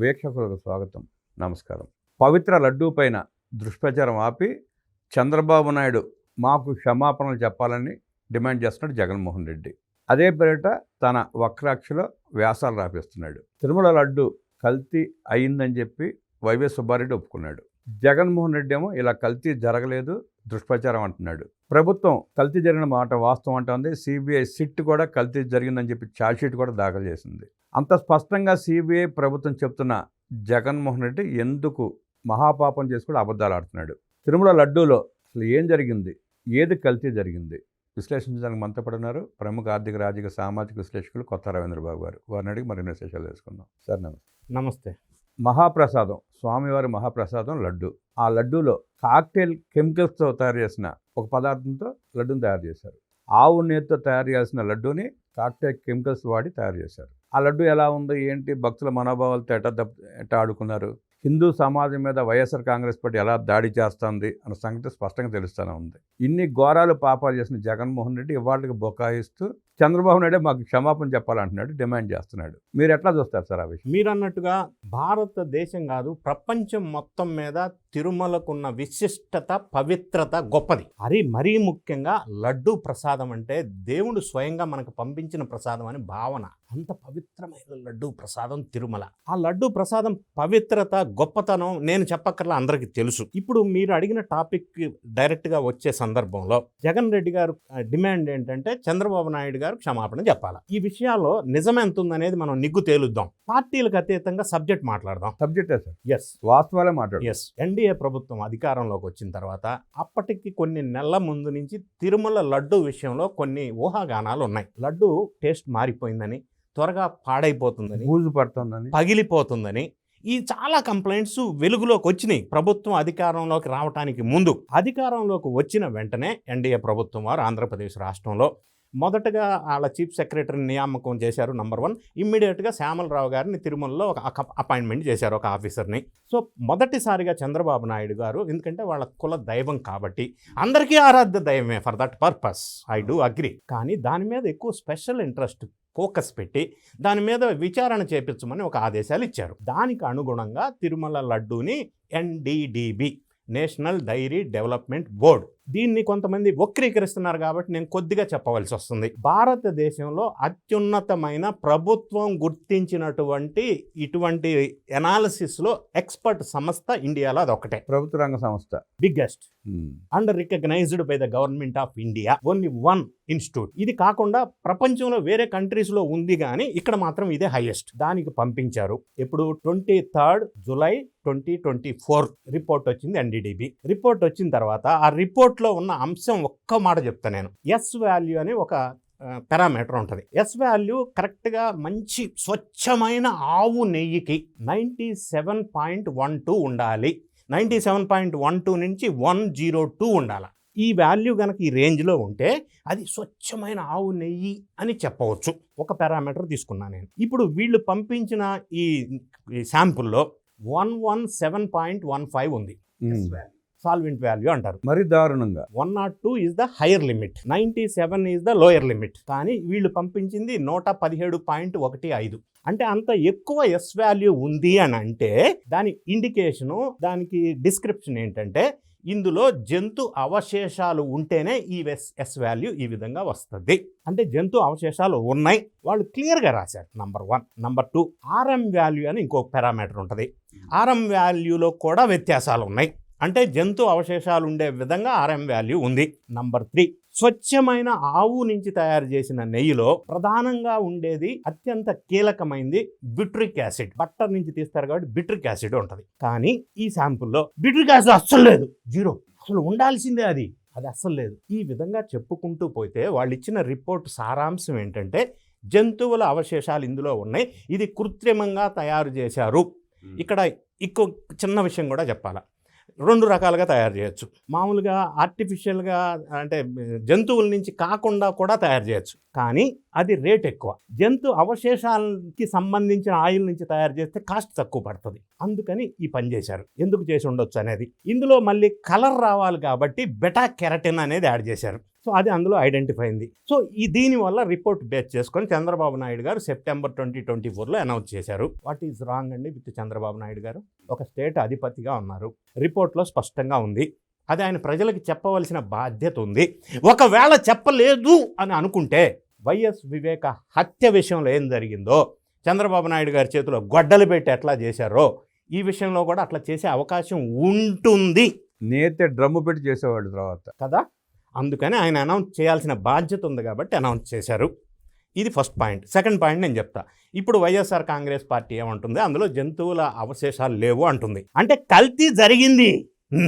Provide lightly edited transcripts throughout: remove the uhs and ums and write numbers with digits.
వీక్షకులకు స్వాగతం, నమస్కారం. పవిత్ర లడ్డూ పైన దుష్ప్రచారం ఆపి చంద్రబాబు నాయుడు మాకు క్షమాపణలు చెప్పాలని డిమాండ్ చేస్తున్నాడు జగన్మోహన్ రెడ్డి. అదే పేరిట తన వక్రాక్షలో వ్యాసాలు రాపిస్తున్నాడు. తిరుమల లడ్డు కల్తీ అయిందని చెప్పి వైవి సుబ్బారెడ్డి ఒప్పుకున్నాడు. జగన్మోహన్ రెడ్డి ఏమో ఇలా కల్తీ జరగలేదు, దుష్ప్రచారం అంటున్నాడు. ప్రభుత్వం కల్తీ జరిగిన మాట వాస్తవం అంటుంది. సిబిఐ సిట్ కూడా కల్తీ జరిగిందని చెప్పి ఛార్జ్షీట్ కూడా దాఖలు చేసింది. అంత స్పష్టంగా సిబిఐ ప్రభుత్వం చెప్తున్న జగన్మోహన్ రెడ్డి ఎందుకు మహాపాపం చేసి కూడా అబద్ధాలు ఆడుతున్నాడు? తిరుమల లడ్డూలో అసలు ఏం జరిగింది, ఏది కల్తీ జరిగింది విశ్లేషించడానికి మనతో పడున్నారు ప్రముఖ ఆర్థిక రాజకీయ సామాజిక విశ్లేషకులు కొత్త రవీంద్రబాబు గారు. వారిని అడిగి మరిన్ని విశేషాలు తెలుసుకుందాం. సార్ నమస్తే. నమస్తే. మహాప్రసాదం, స్వామివారి మహాప్రసాదం లడ్డు. ఆ లడ్డూలో కాక్టైల్ కెమికల్స్తో తయారు చేసిన ఒక పదార్థంతో లడ్డూని తయారు చేశారు. ఆవు నేతితో తయారు చేయాల్సిన లడ్డూని కాక్టైల్ కెమికల్స్ వాడి తయారు చేశారు. ఆ లడ్డు ఎలా ఉంది, ఏంటి, భక్తుల మనోభావాలతో ఎట్లా ఆడుకున్నారు, హిందూ సమాజం మీద వైఎస్ఆర్ కాంగ్రెస్ పార్టీ ఎలా దాడి చేస్తుంది అన్న సంగతి స్పష్టంగా తెలుస్తూనే ఉంది. ఇన్ని ఘోరాలు పాపాలు చేసిన జగన్మోహన్ రెడ్డి ఇవాళకి బొకాయిస్తూ చంద్రబాబు నాయుడే మాకు క్షమాపణ చెప్పాలంటున్నాడు, డిమాండ్ చేస్తున్నాడు. మీరు ఎట్లా చూస్తారు సార్ ఆ విషయం? మీరు అన్నట్టుగా భారతదేశం కాదు, ప్రపంచం మొత్తం మీద తిరుమలకున్న విశిష్టత, పవిత్రత గొప్పది. అది మరీ ముఖ్యంగా లడ్డూ ప్రసాదం అంటే దేవుడు స్వయంగా మనకు పంపించిన ప్రసాదం అని భావన. అంత పవిత్రమైన లడ్డూ ప్రసాదం తిరుమల. ఆ లడ్డూ ప్రసాదం పవిత్రత, గొప్పతనం నేను చెప్పక్కర్లా, అందరికీ తెలుసు. ఇప్పుడు మీరు అడిగిన టాపిక్ డైరెక్ట్గా వచ్చే సందర్భంలో జగన్ రెడ్డి గారు డిమాండ్ ఏంటంటే చంద్రబాబు నాయుడు గారు క్షమాపణ చెప్పాలా. ఈ విషయాల్లో నిజం ఎంత ఉందనేది మనం నిగ్గు తేలుద్దాం. పార్టీలకు అతీతంగా సబ్జెక్ట్ మాట్లాడదాం. సబ్జెక్టే సార్. ఎస్, వాస్తవాలే మాట్లాడు. ఎస్, ఎన్డీఏ ప్రభుత్వం అధికారంలోకి వచ్చిన తర్వాత అప్పటికి కొన్ని నెలల ముందు నుంచి తిరుమల లడ్డు విషయంలో కొన్ని ఊహాగానాలు ఉన్నాయి. లడ్డు టేస్ట్ మారిపోయిందని, త్వరగా పాడైపోతుందని, బూజు పడుతుందని, పగిలిపోతుందని ఈ చాలా కంప్లైంట్స్ వెలుగులోకి వచ్చినాయి. ప్రభుత్వం అధికారంలోకి రావడానికి ముందు, అధికారంలోకి వచ్చిన వెంటనే ఎన్డీఏ ప్రభుత్వం వారు ఆంధ్రప్రదేశ్ రాష్ట్రంలో మొదటగా వాళ్ళ చీఫ్ సెక్రటరీని నియామకం చేశారు. నంబర్ 1, ఇమ్మీడియట్గా శ్యామలరావు గారిని తిరుమలలో ఒక అపాయింట్మెంట్ చేశారు, ఒక ఆఫీసర్ని. సో మొదటిసారిగా చంద్రబాబు నాయుడు గారు, ఎందుకంటే వాళ్ళ కుల దైవం కాబట్టి అందరికీ ఆరాధ్య దైవమే, for that purpose I do agree. కానీ దాని మీద ఎక్కువ స్పెషల్ ఇంట్రెస్ట్, ఫోకస్ పెట్టి దాని మీద విచారణ చేపించమని ఒక ఆదేశాలు ఇచ్చారు. దానికి అనుగుణంగా తిరుమల లడ్డూని NDDB, national dairy development board, దీన్ని కొంతమంది వక్రీకరిస్తున్నారు కాబట్టి నేను కొద్దిగా చెప్పవలసి వస్తుంది. భారతదేశంలో అత్యున్నతమైన ప్రభుత్వం గుర్తించినటువంటి ఇటువంటి ఎనాలిసిస్లో ఎక్స్పర్ట్ సంస్థ ఇండియాలో అదొకటే, ప్రభుత్వ రంగ సంస్థ, biggest and recognised by the government of India, only 1 institute. ఇది కాకుండా ప్రపంచంలో వేరే కంట్రీస్లో ఉంది కానీ ఇక్కడ మాత్రం ఇదే హైయెస్ట్. దానికి పంపించారు. ఇప్పుడు 23 జూలై 2024 రిపోర్ట్ వచ్చింది. ఎన్డీడీబీ రిపోర్ట్ వచ్చిన తర్వాత ఆ రిపోర్ట్లో ఉన్న అంశం ఒక్క మాట చెప్తా నేను. ఎస్ వాల్యూ అని ఒక పారామీటర్ ఉంటుంది. ఎస్ వాల్యూ కరెక్ట్గా మంచి స్వచ్ఛమైన ఆవు నెయ్యికి 97.12 ఉండాలి. 97.12 నుంచి 102 ఉండాలి. ఈ వాల్యూ కనుక ఈ రేంజ్లో ఉంటే అది స్వచ్ఛమైన ఆవు నెయ్యి అని చెప్పవచ్చు. ఒక పారామీటర్ తీసుకున్నాను నేను. ఇప్పుడు వీళ్ళు పంపించిన ఈ శాంపుల్లో 117.15 ఉంది. సాల్వెంట్ వాల్యూ అంటారు. మరి దారుణంగా 102 is the higher limit, 97 is the lower limit. కానీ వీళ్ళు పంపించింది 117.15. అంటే అంత ఎక్కువ ఎస్ వాల్యూ ఉంది అని అంటే దాని ఇండికేషను, దానికి డిస్క్రిప్షన్ ఏంటంటే ఇందులో జంతు అవశేషాలు ఉంటేనే ఈ ఎస్ వాల్యూ ఈ విధంగా వస్తుంది. అంటే జంతు అవశేషాలు ఉన్నాయి, వాళ్ళు క్లియర్గా రాశారు. నంబర్ 1. నంబర్ 2, ఆర్ఎం వాల్యూ అని ఇంకొక పారామీటర్ ఉంటుంది. ఆర్ఎం వాల్యూలో కూడా వ్యత్యాసాలు ఉన్నాయి. అంటే జంతు అవశేషాలు ఉండే విధంగా ఆర్ఎం వాల్యూ ఉంది. నంబర్ 3, స్వచ్ఛమైన ఆవు నుంచి తయారు చేసిన నెయ్యిలో ప్రధానంగా ఉండేది, అత్యంత కీలకమైంది బిట్రిక్ యాసిడ్. బట్టర్ నుంచి తీస్తారు కాబట్టి బిట్రిక్ యాసిడ్ ఉంటుంది. కానీ ఈ శాంపుల్లో బిట్రిక్ యాసిడ్ అస్సలు లేదు, 0. అసలు ఉండాల్సిందే అది అస్సలు లేదు. ఈ విధంగా చెప్పుకుంటూ పోతే వాళ్ళు ఇచ్చిన రిపోర్ట్ సారాంశం ఏంటంటే జంతువుల అవశేషాలు ఇందులో ఉన్నాయి, ఇది కృత్రిమంగా తయారు చేశారు. ఇక్కడ ఇంకో చిన్న విషయం కూడా చెప్పాలా. 2 రకాలుగా తయారు చేయొచ్చు. మామూలుగా ఆర్టిఫిషియల్గా అంటే జంతువుల నుంచి కాకుండా కూడా తయారు చేయొచ్చు, కానీ అది రేట్ ఎక్కువ. జంతు అవశేషాలకి సంబంధించిన ఆయిల్ నుంచి తయారు చేస్తే కాస్ట్ తక్కువ పడుతుంది. అందుకని ఈ పని చేశారు. ఎందుకు చేసి ఉండొచ్చు అనేది, ఇందులో మళ్ళీ కలర్ రావాలి కాబట్టి బెటా కెరటిన్ అనేది యాడ్ చేశారు. సో అది అందులో ఐడెంటిఫై అయింది. సో దీనివల్ల రిపోర్ట్ బేస్ చేసుకొని చంద్రబాబు నాయుడు గారు సెప్టెంబర్ 2024లో అనౌన్స్ చేశారు. వాట్ ఈజ్ రాంగ్ అండి విత్ చంద్రబాబు నాయుడు గారు? ఒక స్టేట్ అధిపతిగా ఉన్నారు, రిపోర్ట్లో స్పష్టంగా ఉంది, అది ఆయన ప్రజలకు చెప్పవలసిన బాధ్యత ఉంది. ఒకవేళ చెప్పలేదు అని అనుకుంటే వైఎస్ వివేక హత్య విషయంలో ఏం జరిగిందో, చంద్రబాబు నాయుడు గారి చేతిలో గొడ్డలు పెట్టి ఎట్లా చేశారో ఈ విషయంలో కూడా అట్లా చేసే అవకాశం ఉంటుంది. నేతే డ్రమ్ము పెట్టి చేసేవాడు తర్వాత కదా, అందుకని ఆయన అనౌన్స్ చేయాల్సిన బాధ్యత ఉంది కాబట్టి అనౌన్స్ చేశారు. ఇది ఫస్ట్ పాయింట్. సెకండ్ పాయింట్ నేను చెప్తా. ఇప్పుడు వైఎస్ఆర్ కాంగ్రెస్ పార్టీ ఏమంటుంది, అందులో జంతువుల అవశేషాలు లేవు అంటుంది. అంటే కల్తీ జరిగింది,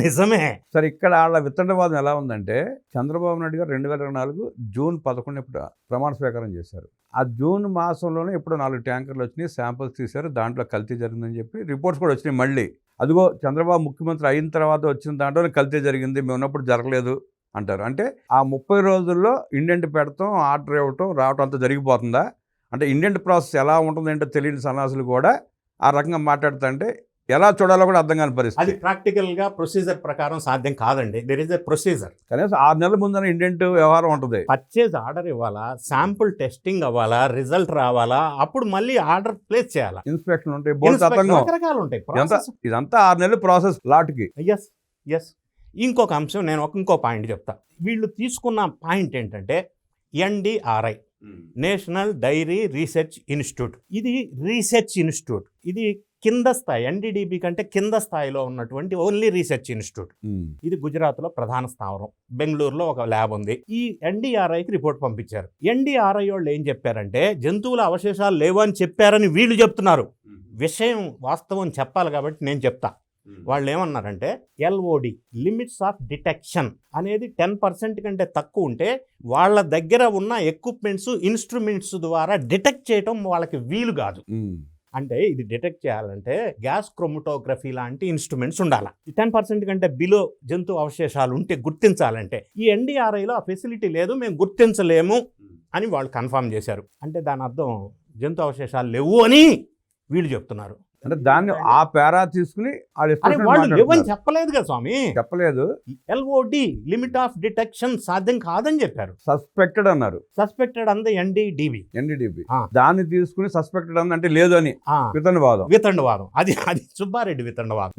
నిజమే. సరే, ఇక్కడ వాళ్ళ వితండవాదం ఎలా ఉందంటే, చంద్రబాబు నాయుడు గారు 2024 జూన్ 11 ఇప్పుడు ప్రమాణ స్వీకారం చేశారు. ఆ జూన్ మాసంలోనే ఇప్పుడు 4 ట్యాంకర్లు వచ్చినాయి, శాంపిల్స్ తీశారు, దాంట్లో కల్తీ జరిగిందని చెప్పి రిపోర్ట్స్ కూడా వచ్చినాయి. మళ్ళీ అదిగో చంద్రబాబు ముఖ్యమంత్రి అయిన తర్వాత వచ్చిన దాంట్లోనే కల్తీ జరిగింది, మేము ఉన్నప్పుడు జరగలేదు అంటారు. అంటే ఆ 30 రోజుల్లో ఇండెంట్ పెడతాం, ఆర్డర్ ఇవ్వటం, రావటం అంతా జరిగిపోతుందా? అంటే ఇండెంట్ ప్రాసెస్ ఎలా ఉంటుందంటే తెలియని సన్నాసులు కూడా ఆ రకంగా మాట్లాడుతుంటే ఎలా చూడాలో కూడా అర్థం కాని పరిస్థితి. అది ప్రాక్టికల్గా ప్రొసీజర్ ప్రకారం సాధ్యం కాదండి. There is a procedure. కనీసం 6 నెలల ముందర ఇండెంట్ వ్యవహారం ఉంటుంది. పర్చేజ్ ఆర్డర్ ఇవ్వాలా, శాంపుల్ టెస్టింగ్ అవ్వాలా, రిజల్ట్ రావాలా, అప్పుడు మళ్ళీ ఆర్డర్ ప్లేస్ చేయాలా, ఇన్స్పెక్షన్ ఉంటాయి, బోర్డు తతంగం, రకరకాలు ఉంటాయి. ఇదంతా 6 నెలలు ప్రాసెస్ లాట్కి. ఎస్. ఇంకొక అంశం, నేను ఇంకో పాయింట్ చెప్తా. వీళ్ళు తీసుకున్న పాయింట్ ఏంటంటే NDRI, national dairy research institute. ఇది రీసెర్చ్ ఇన్స్టిట్యూట్, ఇది కింద స్థాయి, NDDB కంటే కింద స్థాయిలో ఉన్నటువంటి ఓన్లీ రీసెర్చ్ ఇన్స్టిట్యూట్. ఇది గుజరాత్లో ప్రధాన స్థావరం, బెంగళూరులో ఒక ల్యాబ్ ఉంది. ఈ NDRIకి రిపోర్ట్ పంపించారు. NDRI వాళ్ళు ఏం చెప్పారంటే జంతువుల అవశేషాలు లేవు అని చెప్పారని వీళ్ళు చెప్తున్నారు. విషయం వాస్తవం చెప్పాలి కాబట్టి నేను చెప్తా. వాళ్ళు ఏమన్నారంటే LOD, లిమిట్స్ ఆఫ్ డిటెక్షన్ అనేది 10% కంటే తక్కువ ఉంటే వాళ్ళ దగ్గర ఉన్న ఎక్విప్మెంట్స్, ఇన్స్ట్రుమెంట్స్ ద్వారా డిటెక్ట్ చేయటం వాళ్ళకి వీలు కాదు. అంటే ఇది డిటెక్ట్ చేయాలంటే గ్యాస్ క్రోమటోగ్రఫీ లాంటి ఇన్స్ట్రుమెంట్స్ ఉండాలి. 10% కంటే బిలో జంతు అవశేషాలు ఉంటే గుర్తించాలంటే ఈ NDRIలో ఆ ఫెసిలిటీ లేదు, మేము గుర్తించలేము అని వాళ్ళు కన్ఫర్మ్ చేశారు. అంటే దాని అర్థం జంతు అవశేషాలు లేవు అని వీళ్ళు చెప్తున్నారు. అంటే దాన్ని ఆ పేరా తీసుకుని వాళ్ళు లేవని చెప్పలేదు కదా స్వామి, చెప్పలేదు. LOD, లిమిట్ ఆఫ్ డిటెక్షన్ సాధ్యం కాదని చెప్పారు. సస్పెక్టెడ్ అన్నారు. సస్పెక్టెడ్ అంది NDDB. దాన్ని తీసుకుని సస్పెక్టెడ్ అంటే లేదు అని వితండవాదం. అది సుబ్బారెడ్డి వితండవాదం.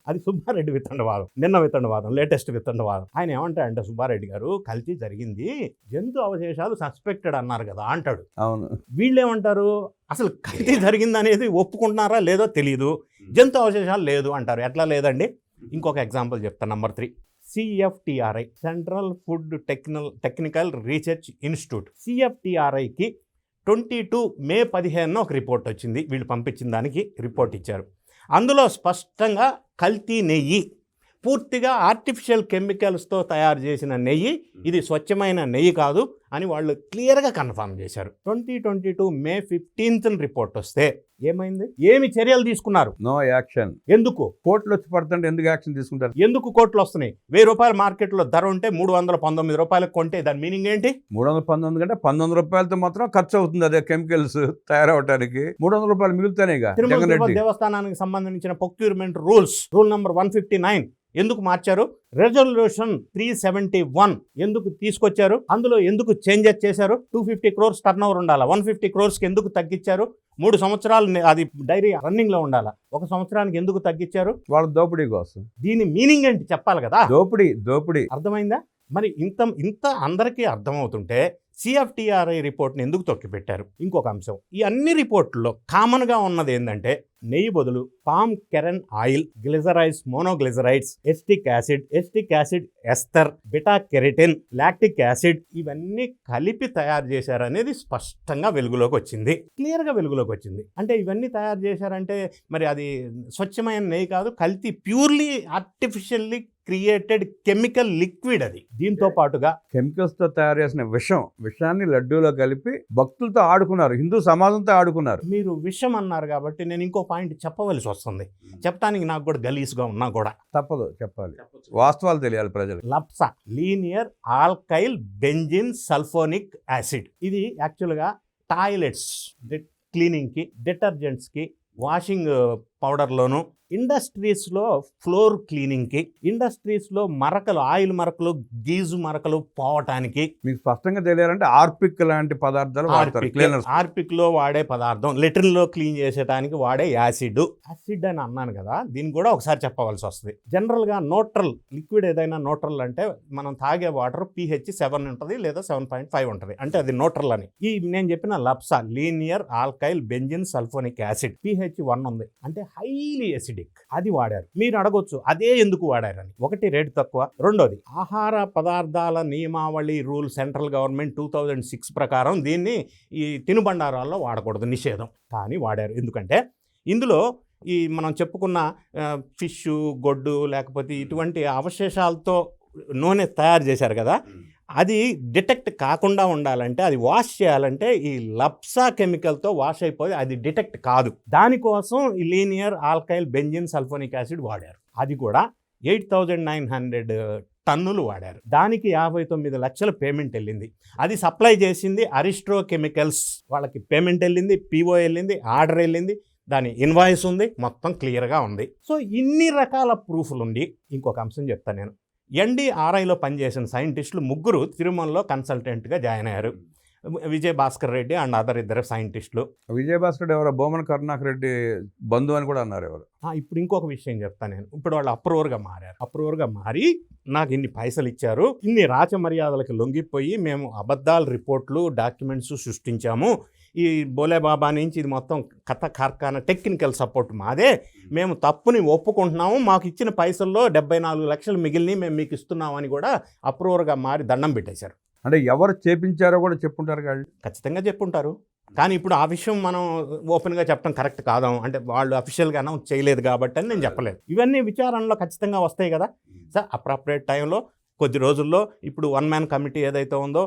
అది సుబ్బారెడ్డి వితండవాదం, నిన్న వితండవాదం, లేటెస్ట్ వితండవాదం. ఆయన ఏమంటాడంటే సుబ్బారెడ్డి గారు కల్తీ జరిగింది, జంతు అవశేషాలు సస్పెక్టెడ్ అన్నారు కదా అంటాడు. అవును. వీళ్ళు ఏమంటారు, అసలు కల్తీ జరిగింది అనేది ఒప్పుకుంటున్నారా లేదో తెలియదు, జంతు అవశేషాలు లేదు అంటారు. ఎట్లా లేదండి? ఇంకొక ఎగ్జాంపుల్ చెప్తాను. Number 3, CFTRI, central food technical research institute. CFTRIకి 22 మే 15 ఒక రిపోర్ట్ వచ్చింది. వీళ్ళు పంపించిన దానికి రిపోర్ట్ ఇచ్చారు. అందులో స్పష్టంగా కల్తీ నెయ్యి, పూర్తిగా ఆర్టిఫిషియల్ కెమికల్స్తో తయారు చేసిన నెయ్యి, ఇది స్వచ్ఛమైన నెయ్యి కాదు అని వాళ్ళు క్లియర్గా కన్ఫర్మ్ చేశారు. 2022 మే 15 రిపోర్ట్ వస్తే ఏమైంది? ఏమి చర్యలు తీసుకున్నారు? No action. ఎందుకు? కోర్టులు వచ్చి పడుతుంటే ఎందుకు యాక్షన్ తీసుకుంటారు? ఎందుకు కోర్టులు వస్తున్నాయి? 1000 రూపాయల మార్కెట్లో ధర ఉంటే 319 రూపాయలకు కొంటే దాని మీనింగ్ ఏంటి? 319 కంటే 19 రూపాయలతో మాత్రం ఖర్చు అవుతుంది అదే కెమికల్స్ తయారవడానికి. 300 రూపాయలు మిగులుతానేగా. తిరుమల దేవస్థానానికి సంబంధించిన ప్రొక్యూర్మెంట్ రూల్ నెంబర్ 159 ఎందుకు మార్చారు? రెజల్యూషన్ 371 ఎందుకు తీసుకొచ్చారు? అందులో ఎందుకు చేంజెస్ చేశారు? 250 crores టర్న్ ఓవర్ ఉండాలా, 150 crores ఎందుకు తగ్గించారు? 3 సంవత్సరాలు అది డైరీ రన్నింగ్ లో ఉండాలా, 1 సంవత్సరానికి ఎందుకు తగ్గించారు? వాళ్ళ దోపిడీ కోసం. దీని మీనింగ్ ఏంటి చెప్పాలి కదా. దోపిడీ అర్థమైందా? మరి ఇంత అందరికీ అర్థమవుతుంటే CFTRI రిపోర్ట్ని ఎందుకు తొక్కిపెట్టారు? ఇంకొక అంశం, ఈ అన్ని రిపోర్టుల్లో కామన్గా ఉన్నది ఏంటంటే నెయ్యి బదులు palm kernel oil, glycerides, monoglycerides, acetic acid ester, beta carotene, lactic acid ఇవన్నీ కలిపి తయారు చేశారనేది స్పష్టంగా వెలుగులోకి వచ్చింది, క్లియర్గా వెలుగులోకి వచ్చింది. అంటే ఇవన్నీ తయారు చేశారంటే మరి అది స్వచ్ఛమైన నెయ్యి కాదు, కల్తీ, purely artificially created chemical liquid అది. దీంతో పాటుగా కెమికల్స్తో తయారు చేసిన విషాన్ని లడ్డూలో కలిపి భక్తులతో ఆడుకున్నారు, హిందూ సమాజంతో ఆడుకున్నారు. మీరు విషం అన్నారు కాబట్టి నేను ఇంకో పాయింట్ చెప్పవలసి వస్తుంది. చెప్పడానికి నాకు కూడా గలీజ్గా ఉన్నా కూడా తప్పదు, చెప్పాలి, వాస్తవాలు తెలియాలి ప్రజలు. LABSA, linear alkyl benzene sulphonic acid. ఇది యాక్చువల్గా టాయిలెట్స్ క్లీనింగ్కి, డిటర్జెంట్స్కి, వాషింగ్ పౌడర్లోను, ఇండస్ట్రీస్లో ఫ్లోర్ క్లీనింగ్కి, ఇండస్ట్రీస్లో మరకలు, ఆయిల్ మరకలు, గీజు మరకలు పోవటానికి మీకు స్పష్టంగా తెలియాలంటే ఆర్పిక్ లాంటి పదార్థాలు వాడతారు క్లీనర్స్. ఆర్పిక్లో వాడే పదార్థం, లెట్రిన్లో క్లీన్ చేసేటానికి వాడే యాసిడ్ అని అన్నాను కదా, దీన్ని కూడా ఒకసారి చెప్పవలసి వస్తుంది. జనరల్గా న్యూట్రల్ లిక్విడ్ ఏదైనా న్యూట్రల్ అంటే మనం తాగే వాటర్ pH 7 ఉంటుంది లేదా 7.5 ఉంటుంది, అంటే అది న్యూట్రల్ అని. ఈ నేను చెప్పిన LABSA linear alkyl benzene sulphonic acid pH 1 ఉంది, అంటే హైలీ ఎసిడిక్, అది వాడారు. మీరు అడగొచ్చు అదే ఎందుకు వాడారని. ఒకటి, రేటు తక్కువ. రెండోది, ఆహార పదార్థాల నియమావళి రూల్ సెంట్రల్ గవర్నమెంట్ 2006 ప్రకారం దీన్ని ఈ తినుబండారాల్లో వాడకూడదు, నిషేధం. కానీ వాడారు. ఎందుకంటే ఇందులో ఈ మనం చెప్పుకున్న ఫిష్, గొడ్డు లేకపోతే ఇటువంటి అవశేషాలతో నూనె తయారు చేశారు కదా, అది డిటెక్ట్ కాకుండా ఉండాలంటే, అది వాష్ చేయాలంటే ఈ లప్సా కెమికల్తో వాష్ అయిపోయి అది డిటెక్ట్ కాదు. దానికోసం ఈ linear alkyl benzene sulphonic acid వాడారు. అది కూడా 8,900 టన్నులు వాడారు. దానికి 59 లక్షల పేమెంట్ వెళ్ళింది. అది సప్లై చేసింది అరిస్ట్రో కెమికల్స్, వాళ్ళకి పేమెంట్ వెళ్ళింది, పిఓ వెళ్ళింది, ఆర్డర్ వెళ్ళింది, దాని ఇన్వాయిస్ ఉంది, మొత్తం క్లియర్గా ఉంది. సో ఇన్ని రకాల ప్రూఫ్లు ఉండి, ఇంకొక అంశం చెప్తాను నేను. NDRIలో పనిచేసిన సైంటిస్టులు 3 తిరుమలలో కన్సల్టెంట్గా జాయిన్ అయ్యారు. విజయ్ భాస్కర్ రెడ్డి అండ్ అదర్ 2 సైంటిస్టులు. విజయభాస్కర్ రెడ్డి ఎవరో బొమ్మన కరుణాకర్ రెడ్డి బంధువు అని కూడా అన్నారు ఎవరు. ఇప్పుడు ఇంకొక విషయం చెప్తాను నేను. ఇప్పుడు వాళ్ళు అప్రూవర్గా మారారు. అప్రూవర్గా మారి నాకు ఇన్ని పైసలు ఇచ్చారు, ఇన్ని రాచ మర్యాదలకు లొంగిపోయి మేము అబద్ధాల రిపోర్ట్లు, డాక్యుమెంట్స్ సృష్టించాము, ఈ బోలేబాబా నుంచి ఇది మొత్తం కథ కార్ఖానా టెక్నికల్ సపోర్ట్ మాదే, మేము తప్పుని ఒప్పుకుంటున్నాము, మాకు ఇచ్చిన పైసల్లో 74 లక్షలు మిగిలిని మేము మీకు ఇస్తున్నామని కూడా అప్రూవర్గా మారి దండం పెట్టేశారు. అంటే ఎవరు చేపించారో కూడా చెప్పుంటారు వాళ్ళు, ఖచ్చితంగా చెప్పుంటారు. కానీ ఇప్పుడు ఆ విషయం మనం ఓపెన్గా చెప్పడం కరెక్ట్ కాదాం, అంటే వాళ్ళు అఫీషియల్గా అనౌన్స్ చేయలేదు కాబట్టి అని నేను చెప్పలేదు. ఇవన్నీ విచారణలో ఖచ్చితంగా వస్తాయి కదా సార్. అప్రాప్రియేట్ టైంలో కొద్ది రోజుల్లో ఇప్పుడు 1 మ్యాన్ కమిటీ ఏదైతే ఉందో,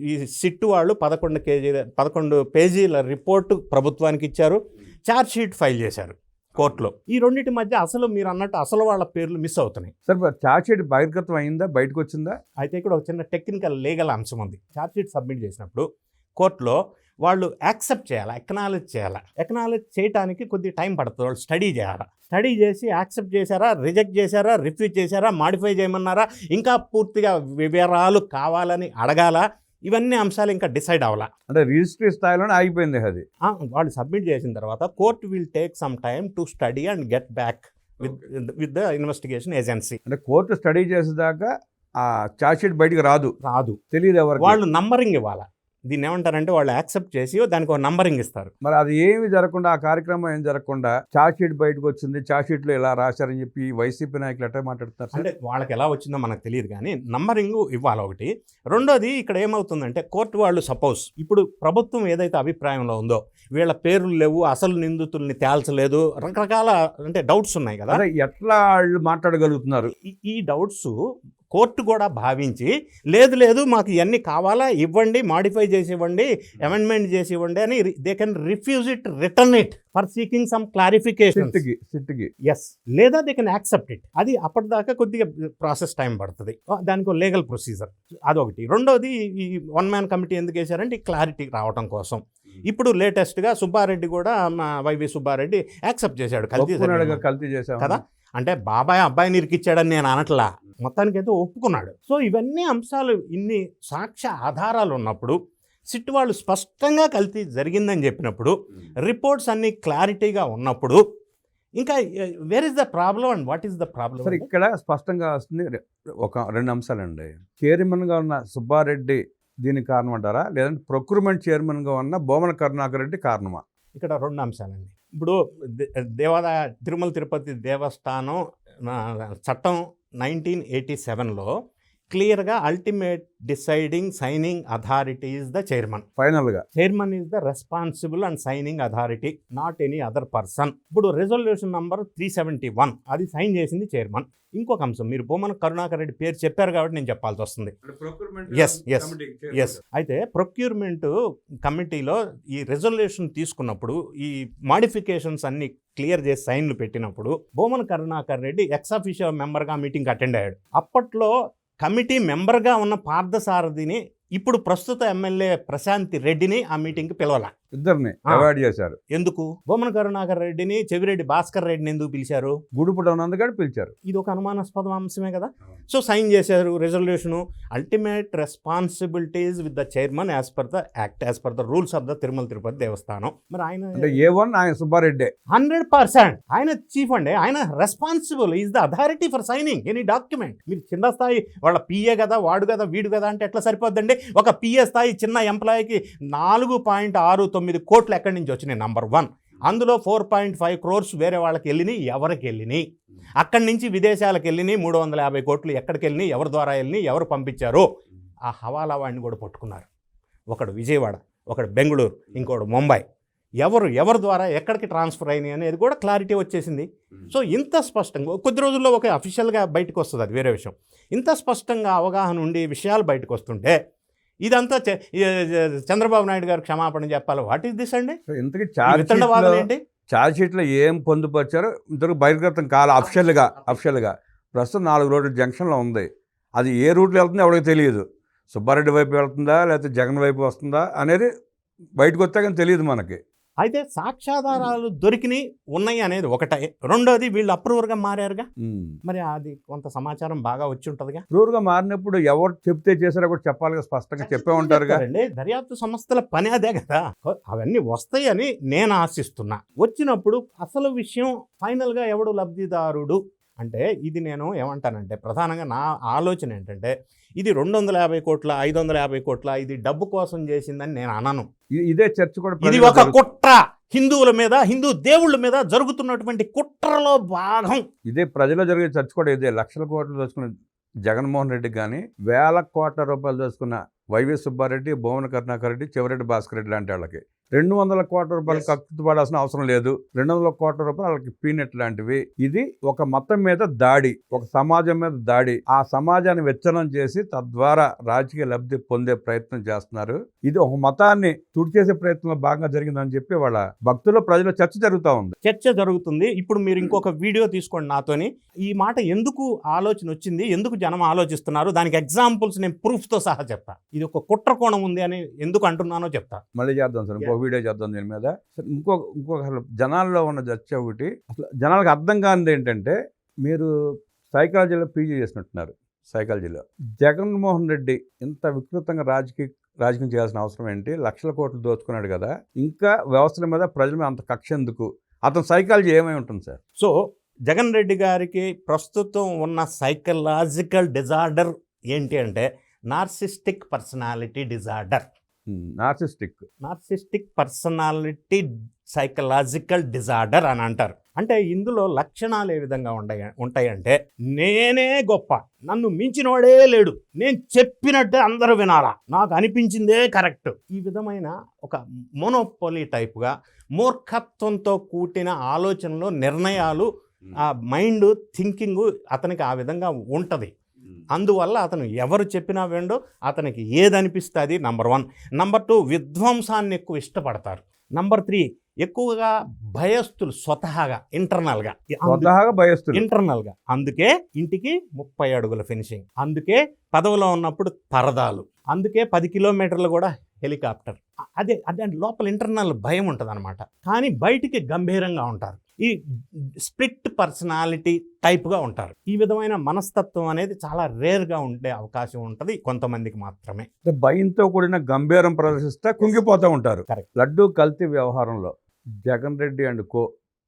ఈ సిట్ వాళ్ళు 11 పేజీల రిపోర్టు ప్రభుత్వానికి ఇచ్చారు, ఛార్జ్ షీట్ ఫైల్ చేశారు కోర్టులో. ఈ రెండింటి మధ్య అసలు మీరు అన్నట్టు అసలు వాళ్ళ పేర్లు మిస్ అవుతున్నాయి. సార్ ఛార్జ్ షీట్ బహిర్గతం అయిందా, బయటకు వచ్చిందా? అయితే ఇక్కడ ఒక చిన్న టెక్నికల్ లీగల్ అంశం ఉంది. ఛార్జ్ షీట్ సబ్మిట్ చేసినప్పుడు కోర్టులో వాళ్ళు యాక్సెప్ట్ చేయాలి, ఎక్నాలెడ్జ్ చేయాలి. ఎక్నాలెడ్జ్ చేయడానికి కొద్ది టైం పడుతుంది, వాళ్ళు స్టడీ చేయాలి. స్టడీ చేసి యాక్సెప్ట్ చేశారా, రిజెక్ట్ చేశారా, రిఫ్యూజ్ చేశారా, మాడిఫై చేయమన్నారా, ఇంకా పూర్తిగా వివరాలు కావాలని అడగాల, ఇవన్నీ అంశాలు ఇంకా డిసైడ్ అవ్వాలా. అంటే రిజిస్ట్రీ స్థాయిలోనే ఆగిపోయింది అది. వాళ్ళు సబ్మిట్ చేసిన తర్వాత court will take some time to study and get back with the investigation agency. అంటే కోర్టు స్టడీ చేసేదాకా ఆ ఛార్జ్ షీట్ బయటికి రాదు, తెలియదు ఎవరు. వాళ్ళు నంబరింగ్ ఇవ్వాలా. దీన్ని ఏమంటారంటే వాళ్ళు యాక్సెప్ట్ చేసి దానికి ఒక నంబరింగ్ ఇస్తారు. మరి అది ఏమి జరగకుండా, ఆ కార్యక్రమం ఏం జరగకుండా ఛార్జ్ షీట్ బయటకు వచ్చింది, ఛార్జ్ షీట్లో ఇలా రాశారని చెప్పి వైసీపీ నాయకులు ఎట్లా మాట్లాడుతున్నారు? అంటే వాళ్ళకి ఎలా వచ్చిందో మనకు తెలియదు, కానీ నంబరింగ్ ఇవ్వాలి ఒకటి. రెండోది, ఇక్కడ ఏమవుతుందంటే కోర్టు వాళ్ళు సపోజ్ ఇప్పుడు ప్రభుత్వం ఏదైతే అభిప్రాయంలో ఉందో, వీళ్ళ పేర్లు లేవు, అసలు నిందితుల్ని తేల్చలేదు, రకరకాల అంటే డౌట్స్ ఉన్నాయి కదా, ఎట్లా వాళ్ళు మాట్లాడగలుగుతున్నారు? ఈ డౌట్స్ కోర్టు కూడా భావించి లేదు మాకు ఇవన్నీ కావాలా, ఇవ్వండి, మాడిఫై చేసి ఇవ్వండి, అమెండ్మెంట్ చేసి ఇవ్వండి అని they can refuse it, return it for seeking some clarification. Yes, లేదా దే కెన్ యాక్సెప్ట్ ఇట్. అది అప్పటిదాకా కొద్దిగా ప్రాసెస్ టైం పడుతుంది, దానికి లీగల్ ప్రొసీజర్. అదొకటి. రెండోది, ఈ 1 మ్యాన్ కమిటీ ఎందుకు వేశారంటే క్లారిటీ రావడం కోసం. ఇప్పుడు లేటెస్ట్గా సుబ్బారెడ్డి కూడా, వైవి సుబ్బారెడ్డి యాక్సెప్ట్ చేశాడు, కల్తీ చేశాడు కదా. అంటే బాబాయ్ అబ్బాయిని ఇరికిచ్చాడని నేను అనట్లా, మొత్తానికైతే ఒప్పుకున్నాడు. సో ఇవన్నీ అంశాలు, ఇన్ని సాక్ష్య ఆధారాలు ఉన్నప్పుడు, సిట్ వాళ్ళు స్పష్టంగా కల్తీ జరిగిందని చెప్పినప్పుడు, రిపోర్ట్స్ అన్ని క్లారిటీగా ఉన్నప్పుడు, ఇంకా where is the problem and what is the problem? Sir ఇక్కడ స్పష్టంగా వస్తుంది ఒక 2 అంశాలండి. చైర్మన్గా ఉన్న సుబ్బారెడ్డి దీనికి కారణం అంటారా, లేదంటే ప్రొక్యూర్మెంట్ చైర్మన్గా ఉన్న బొమ్మన కరుణాకర్ రెడ్డి కారణమా? ఇక్కడ 2 అంశాలండి. ఇప్పుడు తిరుమల తిరుపతి దేవస్థానం చట్టం 1987లో క్లియర్గా ultimate deciding signing authority is the chairman. ఫైనల్గా chairman is the responsible and signing authority, not any other person. ఇప్పుడు రెజల్యూషన్ నంబర్ 371 అది సైన్ చేసింది చైర్మన్. ఇంకొక అంశం, మీరు బొమ్మన కరుణాకర్ రెడ్డి పేరు చెప్పారు కాబట్టి నేను చెప్పాల్సి వస్తుంది. ఎస్ అయితే ప్రొక్యూర్మెంట్ కమిటీలో ఈ రెజల్యూషన్ తీసుకున్నప్పుడు, ఈ మాడిఫికేషన్స్ అన్ని క్లియర్ చేసి సైన్లు పెట్టినప్పుడు, బొమ్మన కరుణాకర్ రెడ్డి ఎక్స్ అఫీషియో మెంబర్గా మీటింగ్ అటెండ్ అయ్యాడు. అప్పట్లో కమిటీ మెంబర్గా ఉన్న పార్థసారథిని, ఇప్పుడు ప్రస్తుత ఎమ్మెల్యే ప్రశాంతి రెడ్డిని ఆ మీటింగ్కి పిలవాల. ఇద్దరిని ఆ. అవాయిడ్ చేశారు. ఎందుకు బొమ్మన కరుణాకర్ రెడ్డిని చెవిరెడ్డి భాస్కర్ రెడ్డిని ఎందుకు పిలిచారు? గుడుపుట ఉన్నందుకని పిలిచారు. ఇది ఒక అనుమానాస్పద అంశమే కదా. సో సైన్ చేశారు resolution. Ultimate responsibilities with the chairman as per the act, as per the rules of the Tirumala Tirupati Devasthanam. మరి ఆయన అంటే A1 ఆయన సుబ్బారెడ్డి. 100% ఆయన చీఫ్ అండి. ఆయన responsible, is the authority for signing any document. మీరు కింద స్థాయి వాళ్ళ పిఏ కదా, వాడు కదా, వీడు కదా అంటే ఎట్లా సరిపోద్దండి? ఒక పిఏ స్థాయి చిన్న ఎంప్లాయీకి 4.69 కోట్లు ఎక్కడి నుంచి వచ్చినాయి? నంబర్ 1. అందులో 4.5 crores వేరే వాళ్ళకి వెళ్ళినాయి. ఎవరికి వెళ్ళినాయి? అక్కడి నుంచి విదేశాలకు వెళ్ళినాయి 350 కోట్లు. ఎక్కడికి వెళ్ళినాయి? ఎవరి ద్వారా వెళ్ళినాయి? ఎవరు పంపించారో? ఆ హవాలా వాడిని కూడా పట్టుకున్నారు. ఒకడు విజయవాడ, ఒకడు బెంగళూరు, ఇంకోడు ముంబై. ఎవరి ద్వారా ఎక్కడికి ట్రాన్స్ఫర్ అయినాయి అనేది కూడా క్లారిటీ వచ్చేసింది. సో ఇంత స్పష్టంగా కొద్ది రోజుల్లో ఒక అఫీషియల్గా బయటకు వస్తుంది, అది వేరే విషయం. ఇంత స్పష్టంగా అవగాహన ఉండి విషయాలు బయటకు వస్తుంటే ఇదంతా చంద్రబాబు నాయుడు గారు క్షమాపణ చెప్పాలి. వాట్ ఈస్ దిస్ అండి? ఇంతకీ వితండవాదం ఏంటి? ఛార్జ్ షీట్లో ఏం పొందుపరిచారో ఇంతకు బహిర్గతం కాల అఫిషియల్గా ప్రస్తుతం 4 రోడ్ల జంక్షన్లో ఉంది. అది ఏ రూట్లో వెళ్తుందో ఎవరికి తెలియదు. సుబ్బారెడ్డి వైపు వెళ్తుందా లేకపోతే జగన్ వైపు వస్తుందా అనేది బయటకు వస్తే కానీ తెలియదు మనకి. అయితే సాక్ష్యాధారాలు దొరికినాయి ఉన్నాయి అనేది ఒకటే. రెండోది వీళ్ళు అప్రూవర్గా మారారుగా, మరి అది కొంత సమాచారం బాగా వచ్చి ఉంటుందిగా. అప్రూవర్గా మారినప్పుడు ఎవరు చెప్తే చేశారో కూడా చెప్పాలిగా, స్పష్టంగా చెప్పే ఉంటారుగా. దర్యాప్తు సంస్థల పని అదే కదా. అవన్నీ వస్తాయని నేను ఆశిస్తున్నా. వచ్చినప్పుడు అసలు విషయం ఫైనల్గా ఎవడు లబ్ధిదారుడు అంటే, ఇది నేను ఏమంటానంటే ప్రధానంగా నా ఆలోచన ఏంటంటే, ఇది 250 కోట్ల 550 కోట్ల ఇది డబ్బు కోసం చేసిందని నేను అనను. ఇదే చర్చ కూడా, ఇది ఒక కుట్ర. హిందువుల మీద, హిందూ దేవుళ్ళ మీద జరుగుతున్నటువంటి కుట్రలో భాగం. ఇదే ప్రజల్లో జరిగే చర్చ కూడా ఇదే. లక్షల కోట్లు దోచుకున్న జగన్మోహన్ రెడ్డి కానీ, వేల కోట్ల రూపాయలు దోచుకున్న వైవి సుబ్బారెడ్డి, బొమ్మన కరుణాకర్ రెడ్డి, చెవిరెడ్డి భాస్కర్ రెడ్డి లాంటి వాళ్ళకి 200 కోట్ల రూపాయలు కక్కుతు పడాల్సిన అవసరం లేదు. 200 కోట్ల రూపాయలు వాళ్ళకి పీనెట్ లాంటివి. ఇది ఒక మతం మీద దాడి, ఒక సమాజం మీద దాడి. ఆ సమాజాన్ని వెచ్చనం చేసి తద్వారా రాజకీయ లబ్ధి పొందే ప్రయత్నం చేస్తున్నారు. ఇది ఒక మతాన్ని తుడిచేసే ప్రయత్నంలో భాగంగా జరిగిందని చెప్పి వాళ్ళ భక్తుల్లో ప్రజల చర్చ జరుగుతుంది. ఇప్పుడు మీరు ఇంకొక వీడియో తీసుకోండి నాతోని. ఈ మాట ఎందుకు ఆలోచన వచ్చింది, ఎందుకు జనం ఆలోచిస్తున్నారు, దానికి ఎగ్జాంపుల్స్ నేను ప్రూఫ్తో సహా చెప్తా. ఇది ఒక కుట్ర కోణం ఉంది అని ఎందుకు అంటున్నానో చెప్తా. మళ్ళీ చేద్దాం సార్, ఇంకో వీడియో చేద్దాం దీని మీద. ఇంకొక అసలు జనాల్లో ఉన్న చర్చ ఒకటి, అసలు జనాలకు అర్థం కానిది ఏంటంటే, మీరు సైకాలజీలో పీజీ చేసినట్టున్నారు. సైకాలజీలో జగన్మోహన్ రెడ్డి ఇంత వికృతంగా రాజకీయం చేయాల్సిన అవసరం ఏంటి? లక్షల కోట్లు దోచుకున్నాడు కదా, ఇంకా వ్యవస్థల మీద ప్రజల మీద అంత కక్ష ఎందుకు? అతని సైకాలజీ ఏమై ఉంటుంది సార్? సో జగన్ రెడ్డి గారికి ప్రస్తుతం ఉన్న సైకలాజికల్ డిజార్డర్ ఏంటి అంటే narcissistic personality disorder. Narcissistic personality psychological disorder అని అంటారు. అంటే ఇందులో లక్షణాలు ఏ విధంగా ఉంటాయంటే, నేనే గొప్ప, నన్ను మించినోడే లేడు, నేను చెప్పినట్టే అందరూ వినాలా, నాకు అనిపించిందే కరెక్ట్. ఈ విధమైన ఒక మోనోపోలీ టైప్గా మూర్ఖత్వంతో కూడిన ఆలోచనలు, నిర్ణయాలు, ఆ మైండ్ థింకింగ్ అతనికి ఆ విధంగా ఉంటుంది. అందువల్ల అతను ఎవరు చెప్పినా వెండో, అతనికి ఏదనిపిస్తుంది. నంబర్ 1. నంబర్ 2, విధ్వంసాన్ని ఎక్కువ ఇష్టపడతారు. నంబర్ 3, ఎక్కువగా భయస్థులు స్వతహాగా ఇంటర్నల్గా. అందుకే ఇంటికి 30 అడుగుల ఫినిషింగ్, అందుకే పదవిలో ఉన్నప్పుడు పరదాలు, అందుకే 10 కిలోమీటర్లు కూడా హెలికాప్టర్. అదే లోపల ఇంటర్నల్ భయం ఉంటుంది అనమాట. కానీ బయటికి గంభీరంగా ఉంటారు. ఈ స్ప్లిట్ పర్సనాలిటీ టైప్గా ఉంటారు. ఈ విధమైన మనస్తత్వం అనేది చాలా రేర్గా ఉండే అవకాశం ఉంటుంది, కొంతమందికి మాత్రమే. భయంతో కూడిన గంభీరం ప్రదర్శిస్తే కుంగిపోతూ ఉంటారు. లడ్డూ కల్తీ వ్యవహారంలో జగన్ రెడ్డి అండ్ కో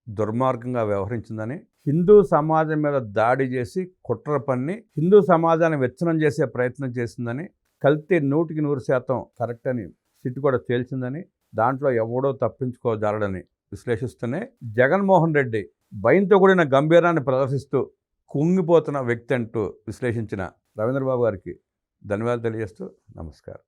దుర్మార్గంగా వ్యవహరించిందని, హిందూ సమాజం మీద దాడి చేసి కుట్ర పన్ని హిందూ సమాజాన్ని వెచ్చనం చేసే ప్రయత్నం చేసిందని, కల్తీ 100% కరెక్ట్ అని సిట్ కూడా తేల్చిందని, దాంట్లో ఎవడో తప్పించుకోజాలడని విశ్లేషిస్తూనే, జగన్మోహన్ రెడ్డి భయంతో కూడిన గంభీరాన్ని ప్రదర్శిస్తూ కుంగిపోతున్న వ్యక్తి అంటూ విశ్లేషించిన రవీంద్రబాబు గారికి ధన్యవాదాలు తెలియజేస్తూ నమస్కారం.